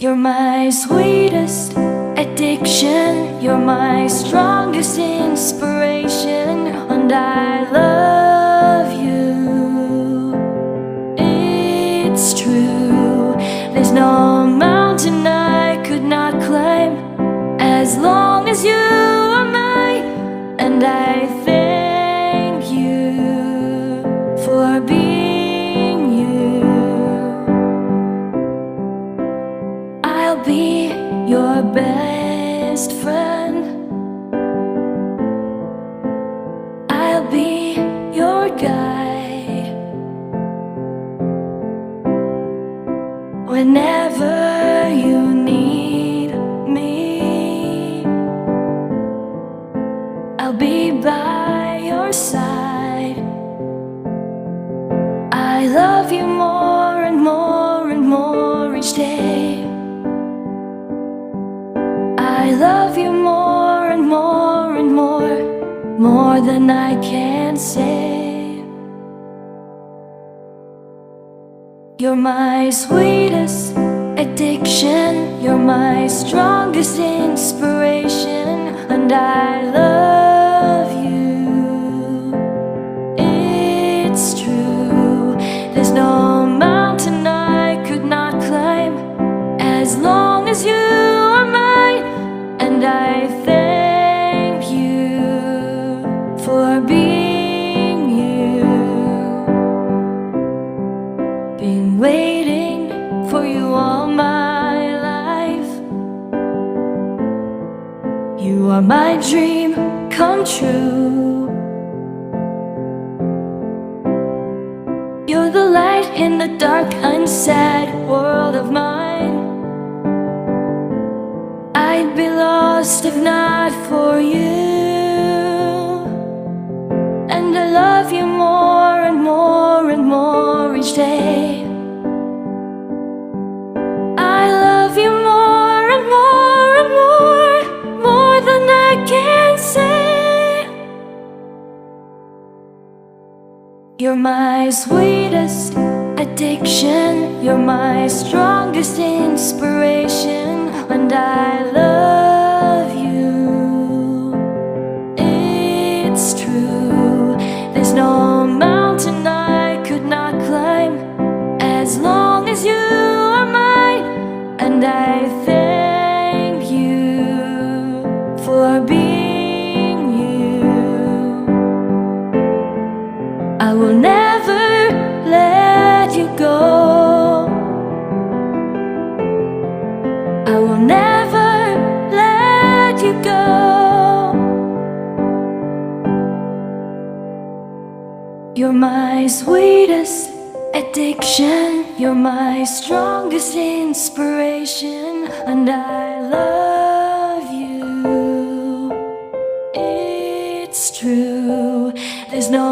You're my sweetest addiction, you're my strongest inspiration, and I love you. It's true, there's no mountain I could not climb as long as you are mine, and I thank you for being you. I'll be your best friend, I'll be your guide whenever you need me. I'll be by your side. I love you more and more and more each day. I love you more and more and more than I can say. You're my sweetest addiction, you're my strongest inspiration, and I love you. It's true, there's no mountain I could not climb as long as you are mine, and I thank you for being you. Been waiting for you all my life. You are my dream come true. You're the light in the dark, unsad world of mine. I'd be lost if not for you, and I love you more and more and more each day. I love you more and more and more than I can say. You're my sweetest addiction, you're my strongest inspiration, and I love you. It's true, there's no mountain I could not climb as long as you are mine, and I thank you for being you. I will never let you go, I will never let you go. You're my sweetest addiction, you're my strongest inspiration, and I love you. It's true, there's no